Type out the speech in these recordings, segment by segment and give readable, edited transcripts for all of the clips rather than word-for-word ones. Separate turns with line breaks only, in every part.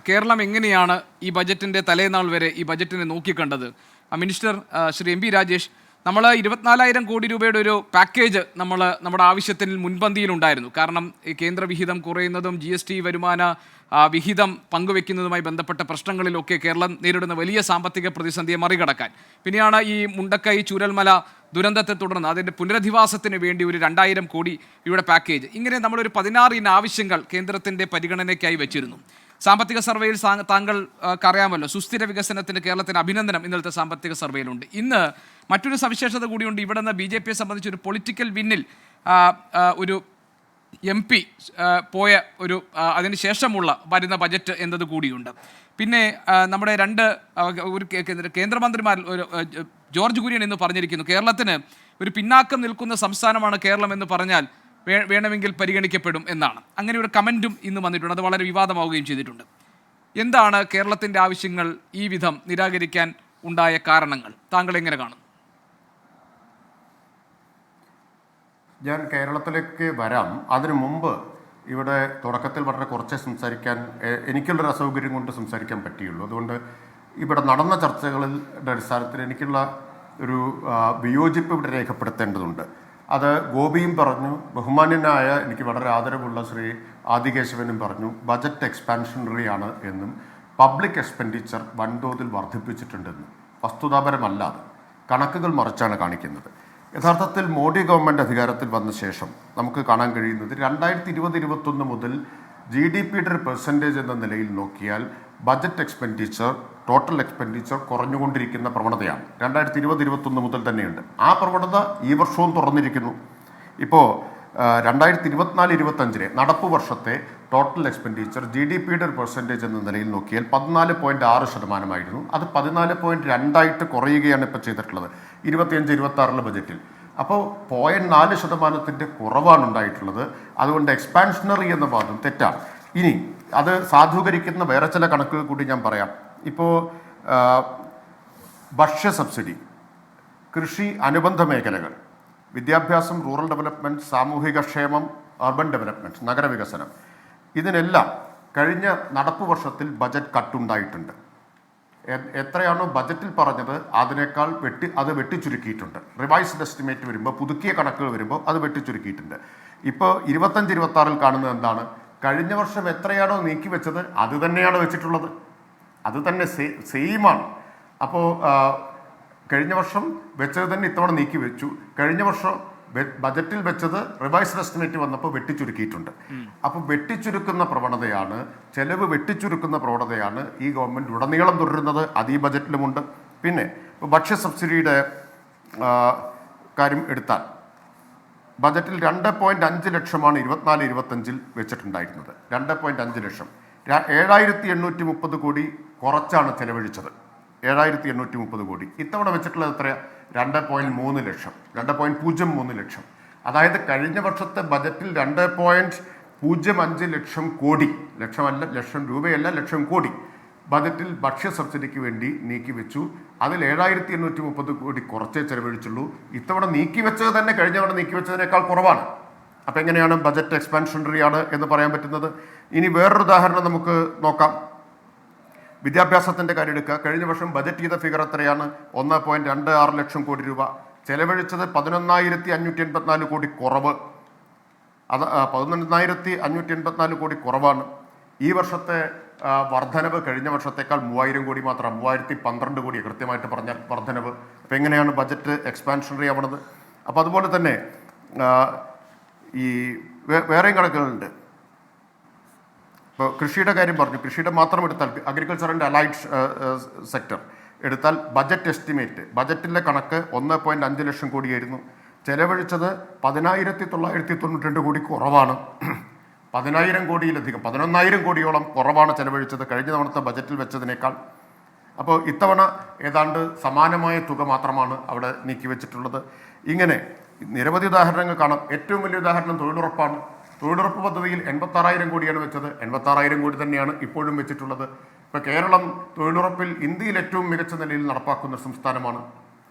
കേരളം എങ്ങനെയാണ് ഈ ബജറ്റിന്റെ തലേനാൾ വരെ ഈ ബജറ്റിനെ നോക്കിക്കണ്ടത്? Minister Shri M P Rajesh, നമ്മൾ 24,000 കോടി രൂപയുടെ ഒരു പാക്കേജ് നമ്മുടെ ആവശ്യത്തിന് മുൻപന്തിയിലുണ്ടായിരുന്നു. കാരണം ഈ കേന്ദ്ര വിഹിതം കുറയുന്നതും GST വരുമാന വിഹിതം പങ്കുവെക്കുന്നതുമായി ബന്ധപ്പെട്ട പ്രശ്നങ്ങളിലൊക്കെ കേരളം നേരിടുന്ന വലിയ സാമ്പത്തിക പ്രതിസന്ധിയെ മറികടക്കാൻ പിന്നെയാണ് ഈ മുണ്ടക്കൈ ചൂരൽമല ദുരന്തത്തെ തുടർന്ന് അതിൻ്റെ പുനരധിവാസത്തിന് വേണ്ടി ഒരു 2,000 കോടി രൂപയുടെ പാക്കേജ്, ഇങ്ങനെ നമ്മളൊരു 16 ഇന ആവശ്യങ്ങൾ കേന്ദ്രത്തിൻ്റെ പരിഗണനയ്ക്കായി വെച്ചിരുന്നു. സാമ്പത്തിക സർവേയിൽ താങ്കൾക്ക് അറിയാമല്ലോ, സുസ്ഥിര വികസനത്തിന് കേരളത്തിന് അഭിനന്ദനം ഇന്നലത്തെ സാമ്പത്തിക സർവേയിലുണ്ട്. ഇന്ന് മറ്റൊരു സവിശേഷത കൂടിയുണ്ട്. ഇവിടെ നിന്ന് BJPയെ സംബന്ധിച്ച് ഒരു പൊളിറ്റിക്കൽ വിന്നിൽ ഒരു MP പോയ ഒരു അതിനുശേഷമുള്ള വരുന്ന ബജറ്റ് എന്നത് കൂടിയുണ്ട്. പിന്നെ നമ്മുടെ ഒരു കേന്ദ്രമന്ത്രിമാർ ജോർജ് കുര്യൻ എന്ന് പറഞ്ഞിരിക്കുന്നു, കേരളത്തിന് ഒരു പിന്നാക്കം നിൽക്കുന്ന സംസ്ഥാനമാണ് കേരളം എന്ന് പറഞ്ഞാൽ വേണമെങ്കിൽ പരിഗണിക്കപ്പെടും എന്നാണ്. അങ്ങനെ ഒരു കമൻറ്റും ഇന്ന് വന്നിട്ടുണ്ട്. അത് വളരെ വിവാദമാവുകയും ചെയ്തിട്ടുണ്ട്. എന്താണ് കേരളത്തിൻ്റെ ആവശ്യങ്ങൾ ഈ വിധം നിരാകരിക്കാൻ ഉണ്ടായ കാരണങ്ങൾ? താങ്കൾ എങ്ങനെ കാണും?
ഞാൻ കേരളത്തിലേക്ക് വരാം. അതിനു മുമ്പ് ഇവിടെ തുടക്കത്തിൽ വളരെ കുറച്ചേ സംസാരിക്കാൻ, എനിക്കുള്ളൊരു അസൗകര്യം കൊണ്ട് സംസാരിക്കാൻ പറ്റിയുള്ളൂ. അതുകൊണ്ട് ഇവിടെ നടന്ന ചർച്ചകളുടെ അടിസ്ഥാനത്തിൽ എനിക്കുള്ള ഒരു വിയോജിപ്പ് ഇവിടെ രേഖപ്പെടുത്തേണ്ടതുണ്ട്. അത് ഗോപിയും പറഞ്ഞു, ബഹുമാന്യനായ എനിക്ക് വളരെ ആദരവുള്ള ശ്രീ ആദികേശവനും പറഞ്ഞു, ബജറ്റ് എക്സ്പാൻഷനറി ആണ് എന്നും പബ്ലിക് എക്സ്പെൻഡിച്ചർ വൻതോതിൽ വർദ്ധിപ്പിച്ചിട്ടുണ്ടെന്നും. വസ്തുതാപരമല്ലാതെ കണക്കുകൾ മറിച്ചാണ് കാണിക്കുന്നത്. യഥാർത്ഥത്തിൽ മോഡി ഗവൺമെൻറ് അധികാരത്തിൽ വന്ന ശേഷം നമുക്ക് കാണാൻ കഴിയുന്നത് 2020-21 മുതൽ GDPയുടെ ഒരു പെർസെൻറ്റേജ് എന്ന നിലയിൽ നോക്കിയാൽ ബജറ്റ് എക്സ്പെൻഡിച്ചർ, ടോട്ടൽ എക്സ്പെൻഡിച്ചർ കുറഞ്ഞുകൊണ്ടിരിക്കുന്ന പ്രവണതയാണ്. 2020-21 മുതൽ തന്നെയുണ്ട്. ആ പ്രവണത ഈ വർഷവും തുറന്നിരിക്കുന്നു. ഇപ്പോൾ 2024-25 നടപ്പ് വർഷത്തെ ടോട്ടൽ എക്സ്പെൻഡിച്ചർ GDPയുടെ ഒരു പെർസെൻറ്റേജ് എന്ന നിലയിൽ നോക്കിയാൽ 14.6%. അത് 14.2 കുറയുകയാണ് ഇപ്പോൾ ചെയ്തിട്ടുള്ളത് 25-26 ബജറ്റിൽ. അപ്പോൾ 0.4% കുറവാണ് ഉണ്ടായിട്ടുള്ളത്. അതുകൊണ്ട് എക്സ്പാൻഷനറി എന്ന വാദം തെറ്റാണ്. ഇനി അത് സാധൂകരിക്കുന്ന വേറെ ചില കണക്കുകൾ കൂടി ഞാൻ പറയാം. ഇപ്പോൾ ഭക്ഷ്യ സബ്സിഡി, കൃഷി അനുബന്ധ മേഖലകൾ, വിദ്യാഭ്യാസം, റൂറൽ ഡെവലപ്മെൻറ്റ്, സാമൂഹിക ക്ഷേമം, അർബൻ ഡെവലപ്മെൻറ്റ്, നഗരവികസനം, ഇതിനെല്ലാം കഴിഞ്ഞ നടപ്പ് വർഷത്തിൽ ബജറ്റ് കട്ടുണ്ടായിട്ടുണ്ട്. എത്രയാണോ ബജറ്റിൽ പറഞ്ഞത് അതിനേക്കാൾ വെട്ടിച്ചുരുക്കിയിട്ടുണ്ട്. റിവൈസ്ഡ് എസ്റ്റിമേറ്റ് വരുമ്പോൾ, പുതുക്കിയ കണക്കുകൾ വരുമ്പോൾ അത് വെട്ടിച്ചുരുക്കിയിട്ടുണ്ട്. ഇപ്പോൾ 25-26 കാണുന്നത് എന്താണ്? കഴിഞ്ഞ വർഷം എത്രയാണോ നീക്കി വെച്ചത് അത് തന്നെയാണ് വെച്ചിട്ടുള്ളത്. അത് തന്നെ സെയിമാണ്. അപ്പോൾ കഴിഞ്ഞ വർഷം വെച്ചത് തന്നെ ഇത്തവണ നീക്കി വെച്ചു. കഴിഞ്ഞ വർഷം ബജറ്റിൽ വെച്ചത് റിവൈസ്ഡ് എസ്റ്റിമേറ്റ് വന്നപ്പോൾ വെട്ടിച്ചുരുക്കിയിട്ടുണ്ട്. അപ്പോൾ വെട്ടിച്ചുരുക്കുന്ന പ്രവണതയാണ്, ചെലവ് വെട്ടിച്ചുരുക്കുന്ന പ്രവണതയാണ് ഈ ഗവൺമെൻറ് ഉടനീളം തുടരുന്നത്. അത് ഈ ബജറ്റിലുമുണ്ട്. പിന്നെ ഇപ്പോൾ ഭക്ഷ്യ സബ്സിഡിയുടെ കാര്യം എടുത്താൽ ബജറ്റിൽ 2.5 ലക്ഷമാണ് 24-25 വെച്ചിട്ടുണ്ടായിരുന്നത്. 2.5 ലക്ഷം 7,830 കോടി കുറച്ചാണ് ചെലവഴിച്ചത്. 7,830 കോടി. ഇത്തവണ വെച്ചിട്ടുള്ളത് എത്രയാണ്? 2.3 ലക്ഷം, 2.03 ലക്ഷം. അതായത് കഴിഞ്ഞ വർഷത്തെ ബജറ്റിൽ 2.05 ലക്ഷം കോടി, ലക്ഷമല്ല, ലക്ഷം രൂപയല്ല, ലക്ഷം കോടി ബജറ്റിൽ ഭക്ഷ്യ സബ്സിഡിക്ക് വേണ്ടി നീക്കി വെച്ചു. അതിൽ 7,830 കോടി കുറച്ചേ ചെലവഴിച്ചുള്ളൂ. ഇത്തവണ നീക്കി വെച്ചത് തന്നെ കഴിഞ്ഞ തവണ നീക്കി വെച്ചതിനേക്കാൾ കുറവാണ്. അപ്പം എങ്ങനെയാണ് ബജറ്റ് എക്സ്പാൻഷനറി ആണ് എന്ന് പറയാൻ പറ്റുന്നത്? ഇനി വേറൊരു ഉദാഹരണം നമുക്ക് നോക്കാം. വിദ്യാഭ്യാസത്തിൻ്റെ കാര്യം എടുക്കുക. കഴിഞ്ഞ വർഷം ബജറ്റ് ചെയ്ത ഫിഗർ എത്രയാണ്? 1.26 ലക്ഷം കോടി രൂപ. ചെലവഴിച്ചത് 11,584 കോടി കുറവ്. അത് 11,584 കോടി കുറവാണ്. ഈ വർഷത്തെ വർധനവ് കഴിഞ്ഞ വർഷത്തേക്കാൾ 3,000 കോടി മാത്രം, 3,012 കോടി കൃത്യമായിട്ട് പറഞ്ഞാൽ വർധനവ്. അപ്പോൾ എങ്ങനെയാണ് ബജറ്റ് എക്സ്പാൻഷനറി ആവണത്? അപ്പോൾ അതുപോലെ തന്നെ ഈ വേറെയും കണക്കുകളുണ്ട്. ഇപ്പോൾ കൃഷിയുടെ കാര്യം പറഞ്ഞു. കൃഷിയുടെ മാത്രം എടുത്താൽ, അഗ്രികൾച്ചർ ആൻഡ് അലൈഡ് സെക്ടർ എടുത്താൽ ബജറ്റ് എസ്റ്റിമേറ്റ്, ബജറ്റിലെ കണക്ക് 1.5 ലക്ഷം കോടിയായിരുന്നു. ചെലവഴിച്ചത് 10,992 കോടി കുറവാണ്. 10,000 കോടിയിലധികം, 11,000 കോടിയോളം കുറവാണ് ചെലവഴിച്ചത് കഴിഞ്ഞ തവണത്തെ ബജറ്റിൽ വെച്ചതിനേക്കാൾ. അപ്പോൾ ഇത്തവണ ഏതാണ്ട് സമാനമായ തുക മാത്രമാണ് അവിടെ നീക്കി വെച്ചിട്ടുള്ളത്. ഇങ്ങനെ നിരവധി ഉദാഹരണങ്ങൾ കാണാം. ഏറ്റവും വലിയ ഉദാഹരണം തൊഴിലുറപ്പാണ്. തൊഴിലുറപ്പ് പദ്ധതിയിൽ 86,000 കോടിയാണ് വെച്ചത്. 86,000 കോടി തന്നെയാണ് ഇപ്പോഴും വെച്ചിട്ടുള്ളത്. ഇപ്പോൾ കേരളം തൊഴിലുറപ്പിൽ ഇന്ത്യയിൽ ഏറ്റവും മികച്ച നിലയിൽ നടപ്പാക്കുന്ന സംസ്ഥാനമാണ്.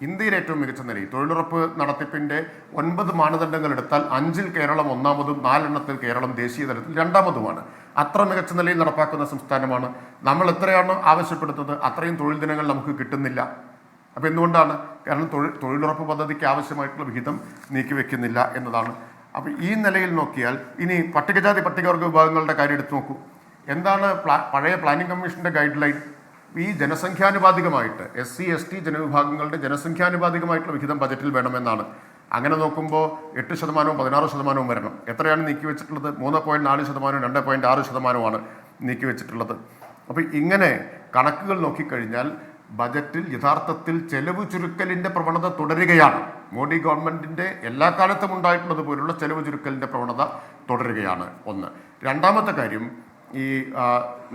ഇന്ത്യയിൽ ഏറ്റവും മികച്ച നിലയിൽ തൊഴിലുറപ്പ് നടത്തിപ്പിന്റെ 9 മാനദണ്ഡങ്ങൾ എടുത്താൽ 5-ൽ കേരളം ഒന്നാമതും 4 കേരളം ദേശീയ തലത്തിൽ രണ്ടാമതുമാണ്. അത്ര മികച്ച നിലയിൽ നടപ്പാക്കുന്ന സംസ്ഥാനമാണ്. നമ്മൾ എത്രയാണോ ആവശ്യപ്പെടുന്നത് അത്രയും തൊഴിൽ ദിനങ്ങൾ നമുക്ക് കിട്ടുന്നില്ല. അപ്പോൾ എന്തുകൊണ്ടാണ്? കാരണം തൊഴിലുറപ്പ് പദ്ധതിക്ക് ആവശ്യമായിട്ടുള്ള വിഹിതം നീക്കിവെക്കുന്നില്ല എന്നതാണ്. അപ്പോൾ ഈ നിലയിൽ നോക്കിയാൽ ഇനി പട്ടികജാതി പട്ടികവർഗ വിഭാഗങ്ങളുടെ കാര്യം എടുത്തു നോക്കൂ. എന്താണ് പഴയ പ്ലാനിംഗ് കമ്മീഷന്റെ ഗൈഡ് ലൈൻ? ഈ ജനസംഖ്യാനുപാതികമായിട്ട് SC ST ജനവിഭാഗങ്ങളുടെ ജനസംഖ്യാനുപാതികമായിട്ടുള്ള വിഹിതം ബജറ്റിൽ വേണമെന്നാണ്. അങ്ങനെ നോക്കുമ്പോൾ 8%, 16% വരണം. എത്രയാണ് നീക്കിവെച്ചിട്ടുള്ളത്? 3.4%, 2.6%മാണ് നീക്കിവെച്ചിട്ടുള്ളത്. അപ്പോൾ ഇങ്ങനെ കണക്കുകൾ നോക്കിക്കഴിഞ്ഞാൽ ബജറ്റിൽ യഥാർത്ഥത്തിൽ ചെലവ് ചുരുക്കലിന്റെ പ്രവണത തുടരുകയാണ്. മോഡി ഗവൺമെന്റിന്റെ എല്ലാ കാലത്തും ഉണ്ടായിട്ടുള്ളത് പോലുള്ള ചെലവ് ചുരുക്കലിന്റെ പ്രവണത തുടരുകയാണ്. ഒന്ന്. രണ്ടാമത്തെ കാര്യം, ഈ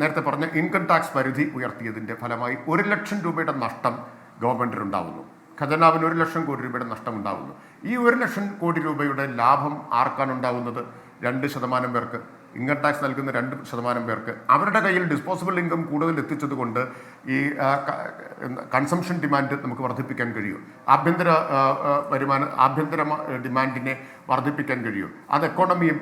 നേരത്തെ പറഞ്ഞ ഇൻകം ടാക്സ് പരിധി ഉയർത്തിയതിന്റെ ഫലമായി 1 ലക്ഷം രൂപയുടെ നഷ്ടം ഗവൺമെന്റിനുണ്ടാവുന്നു. ഖജനാവിന് 1 ലക്ഷം കോടി രൂപയുടെ നഷ്ടം ഉണ്ടാവുന്നു. ഈ 1 ലക്ഷം കോടി രൂപയുടെ ലാഭം ആർക്കാണ് ഉണ്ടാവുന്നത്? 2% പേർക്ക്. ഇൻകം ടാക്സ് നൽകുന്ന 2% പേർക്ക്. അവരുടെ കയ്യിൽ ഡിസ്പോസിബിൾ ഇൻകം കൂടുതൽ എത്തിച്ചത് കൊണ്ട് ഈ കൺസംഷൻ ഡിമാൻഡ് നമുക്ക് വർദ്ധിപ്പിക്കാൻ കഴിയും. ആഭ്യന്തര ഡിമാൻഡിനെ വർദ്ധിപ്പിക്കാൻ കഴിയും. അത് എക്കോണമിയെ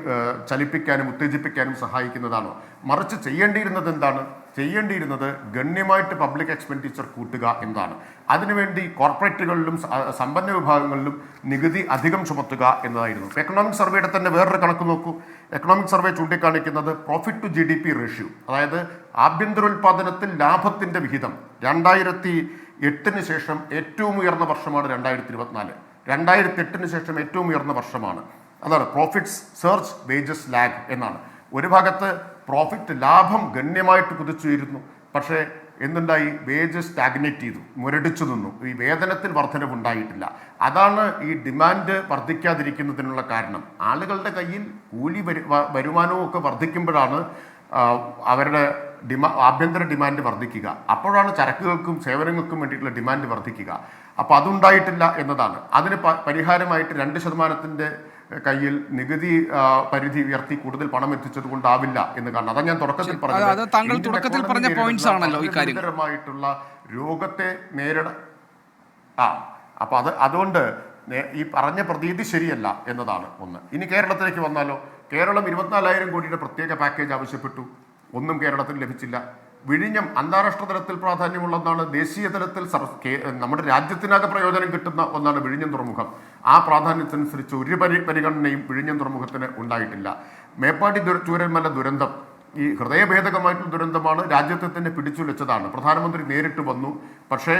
ചലിപ്പിക്കാനും ഉത്തേജിപ്പിക്കാനും സഹായിക്കുന്നതാണോ? മറിച്ച് ചെയ്യേണ്ടിയിരുന്നത് എന്താണ്? ചെയ്യേണ്ടിയിരുന്നത് ഗണ്യമായിട്ട് പബ്ലിക് എക്സ്പെൻഡിച്ചർ കൂട്ടുക എന്നതാണ്. അതിനുവേണ്ടി കോർപ്പറേറ്റുകളിലും സമ്പന്ന വിഭാഗങ്ങളിലും നികുതി അധികം ചുമത്തുക എന്നതായിരുന്നു. എക്കണോമിക് സർവേയുടെ തന്നെ വേറൊരു കണക്ക് നോക്കൂ. എക്കണോമിക് സർവേ ചൂണ്ടിക്കാണിക്കുന്നത് പ്രോഫിറ്റ് ടു GDP റേഷ്യോ, അതായത് ആഭ്യന്തരോൽപാദനത്തിൽ ലാഭത്തിന്റെ വിഹിതം 2008 ശേഷം ഏറ്റവും ഉയർന്ന വർഷമാണ് 2024. 2008 ശേഷം ഏറ്റവും ഉയർന്ന വർഷമാണ്. അതാണ് പ്രോഫിറ്റ്സ് സർജ് വേജസ് ലാഗ് എന്നാണ്. ഒരു ഭാഗത്ത് പ്രോഫിറ്റ് ലാഭം ഗണ്യമായിട്ട് കുതിച്ചുയരുന്നു, പക്ഷേ എന്തുണ്ടായി? വേജസ് സ്റ്റാഗ്നേറ്റ് ചെയ്തു, മുരടിച്ചു നിന്നു. ഈ വേതനത്തിൽ വർധനവുണ്ടായിട്ടില്ല. അതാണ് ഈ ഡിമാൻഡ് വർദ്ധിക്കാതിരിക്കുന്നതിനുള്ള കാരണം. ആളുകളുടെ കയ്യിൽ കൂലി വരുമാനവും ഒക്കെ വർദ്ധിക്കുമ്പോഴാണ് അവരുടെ ആഭ്യന്തര ഡിമാൻഡ് വർദ്ധിക്കുക. അപ്പോഴാണ് ചരക്കുകൾക്കും സേവനങ്ങൾക്കും വേണ്ടിയിട്ടുള്ള ഡിമാൻഡ് വർദ്ധിക്കുക. അപ്പോൾ അതുണ്ടായിട്ടില്ല എന്നതാണ്. അതിന് പരിഹാരമായിട്ട് 2% കയ്യിൽ നികുതി പരിധി ഉയർത്തി കൂടുതൽ പണം എത്തിച്ചത് കൊണ്ടാവില്ല എന്ന് കാണണം. അതാ ഞാൻ തുടക്കത്തിൽ പറഞ്ഞത്. രോഗത്തെ അപ്പൊ അതുകൊണ്ട് ഈ പറഞ്ഞ പ്രതീതി ശരിയല്ല എന്നതാണ് ഒന്ന്. ഇനി കേരളത്തിലേക്ക് വന്നാലോ? കേരളം 24,000 കോടിയുടെ പ്രത്യേക പാക്കേജ് ആവശ്യപ്പെട്ടു. ഒന്നും കേരളത്തിന് ലഭിച്ചില്ല. വിഴിഞ്ഞം അന്താരാഷ്ട്ര തലത്തിൽ പ്രാധാന്യമുള്ളതാണ്. ദേശീയ തലത്തിൽ നമ്മുടെ രാജ്യത്തിനാകെ പ്രയോജനം കിട്ടുന്ന ഒന്നാണ് വിഴിഞ്ഞം തുറമുഖം. ആ പ്രാധാന്യത്തിനനുസരിച്ച് ഒരു പരിഗണനയും വിഴിഞ്ഞം തുറമുഖത്തിന് ഉണ്ടായിട്ടില്ല. മേപ്പാടി ചൂരൽമല ദുരന്തം ഈ ഹൃദയഭേദകമായിട്ടുള്ള ദുരന്തമാണ്. രാജ്യത്തെ തന്നെ പിടിച്ചുലച്ചതാണ്. പ്രധാനമന്ത്രി നേരിട്ട് വന്നു, പക്ഷേ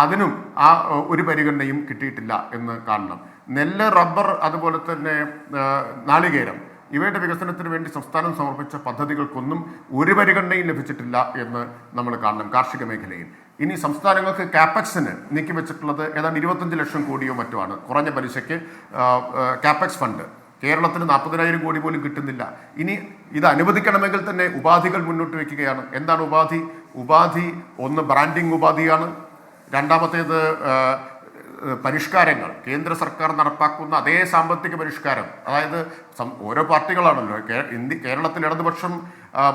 അതിനും ആ ഒരു പരിഗണനയും കിട്ടിയിട്ടില്ല എന്ന് കാണണം. നെല്ല്, റബ്ബർ, അതുപോലെ തന്നെ നാളികേരം ഇവയുടെ വികസനത്തിന് വേണ്ടി സംസ്ഥാനം സമർപ്പിച്ച പദ്ധതികൾക്കൊന്നും ഒരു പരിഗണനയും ലഭിച്ചിട്ടില്ല എന്ന് നമ്മൾ കാണണം കാർഷിക മേഖലയിൽ. ഇനി സംസ്ഥാനങ്ങൾക്ക് കാപ്പക്സിന് നീക്കിവെച്ചിട്ടുള്ളത് ഏതാണ്ട് 25 ലക്ഷം കോടിയോ മറ്റോ ആണ്. കുറഞ്ഞ പലിശയ്ക്ക് കാപ്പക്സ് ഫണ്ട്. കേരളത്തിന് 40,000 കോടി പോലും കിട്ടുന്നില്ല. ഇനി ഇത് അനുവദിക്കണമെങ്കിൽ തന്നെ ഉപാധികൾ മുന്നോട്ട് വയ്ക്കുകയാണ്. എന്താണ് ഉപാധി? ഉപാധി ഒന്ന് ബ്രാൻഡിംഗ് ഉപാധിയാണ്. രണ്ടാമത്തേത് പരിഷ്കാരങ്ങൾ. കേന്ദ്ര സർക്കാർ നടപ്പാക്കുന്ന അതേ സാമ്പത്തിക പരിഷ്കാരം. അതായത് ഓരോ പാർട്ടികളാണല്ലോ. കേരളത്തിൽ ഇടതുപക്ഷം,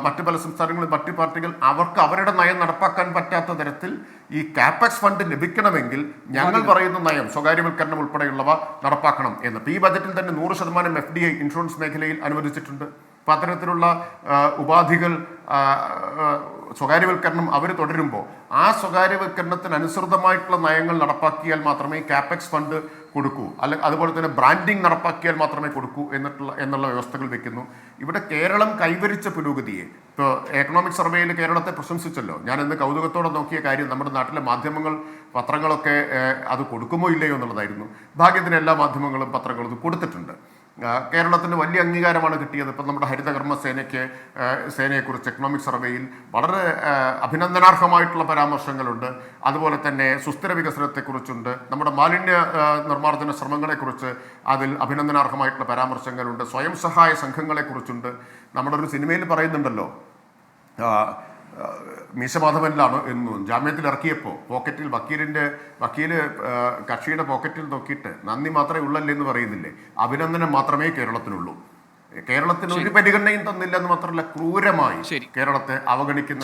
മറ്റു പല സംസ്ഥാനങ്ങളിൽ മറ്റു പാർട്ടികൾ അവർക്ക് അവരുടെ നയം നടപ്പാക്കാൻ പറ്റാത്ത തരത്തിൽ ഈ കാപ്പക്സ് ഫണ്ട് ലഭിക്കണമെങ്കിൽ ഞങ്ങൾ പറയുന്ന നയം സ്വകാര്യവൽക്കരണം ഉൾപ്പെടെയുള്ളവ നടപ്പാക്കണം എന്ന്. ഈ ബജറ്റിൽ തന്നെ 100% FDI ഇൻഷുറൻസ് മേഖലയിൽ അനുവദിച്ചിട്ടുണ്ട്. അപ്പം അത്തരത്തിലുള്ള ഉപാധികൾ സ്വകാര്യവൽക്കരണം അവർ തുടരുമ്പോൾ ആ സ്വകാര്യവൽക്കരണത്തിന് അനുസൃതമായിട്ടുള്ള നയങ്ങൾ നടപ്പാക്കിയാൽ മാത്രമേ കാപ്പക്സ് ഫണ്ട് കൊടുക്കൂ, അതുപോലെ തന്നെ ബ്രാൻഡിങ് നടപ്പാക്കിയാൽ മാത്രമേ കൊടുക്കൂ എന്നുള്ള വ്യവസ്ഥകൾ വെക്കുന്നു. ഇവിടെ കേരളം കൈവരിച്ച പുരോഗതിയെ ഇപ്പോൾ എക്കണോമിക് സർവേയിൽ കേരളത്തെ പ്രശംസിച്ചല്ലോ. ഞാൻ ഇന്ന് കൗതുകത്തോടെ നോക്കിയ കാര്യം നമ്മുടെ നാട്ടിലെ മാധ്യമങ്ങൾ, പത്രങ്ങളൊക്കെ അത് കൊടുക്കുമോ ഇല്ലയോ എന്നുള്ളതായിരുന്നു. ഭാഗ്യത്തിന് എല്ലാ മാധ്യമങ്ങളും പത്രങ്ങളും ഇത് കൊടുത്തിട്ടുണ്ട്. കേരളത്തിന് വലിയ അംഗീകാരമാണ് കിട്ടിയത്. ഇപ്പം നമ്മുടെ ഹരിതകർമ്മ സേനയെക്കുറിച്ച് എക്കണോമിക് സർവേയിൽ വളരെ അഭിനന്ദനാർഹമായിട്ടുള്ള പരാമർശങ്ങളുണ്ട്. അതുപോലെ തന്നെ സുസ്ഥിര വികസനത്തെക്കുറിച്ചുണ്ട്. നമ്മുടെ മാലിന്യ നിർമ്മാർജ്ജന ശ്രമങ്ങളെക്കുറിച്ച് അതിൽ അഭിനന്ദനാർഹമായിട്ടുള്ള പരാമർശങ്ങളുണ്ട്. സ്വയം സഹായ സംഘങ്ങളെക്കുറിച്ചുണ്ട്. നമ്മുടെ ഒരു സിനിമയിൽ പറയുന്നുണ്ടല്ലോ, മീശമാധവനിലാണ് എന്നു ജാമ്യത്തിൽ ഇറക്കിയപ്പോൾ പോക്കറ്റിൽ വക്കീല് കക്ഷിയുടെ പോക്കറ്റിൽ നോക്കിയിട്ട് നന്ദി മാത്രമേ ഉള്ളല്ലേ എന്ന് പറയുന്നില്ലേ. അഭിനന്ദനം മാത്രമേ കേരളത്തിനുള്ളൂ. കേരളത്തിന് ഒരു പരിഗണനയും തന്നില്ല എന്ന് മാത്രമല്ല ക്രൂരമായി കേരളത്തെ അവഗണിക്കുന്ന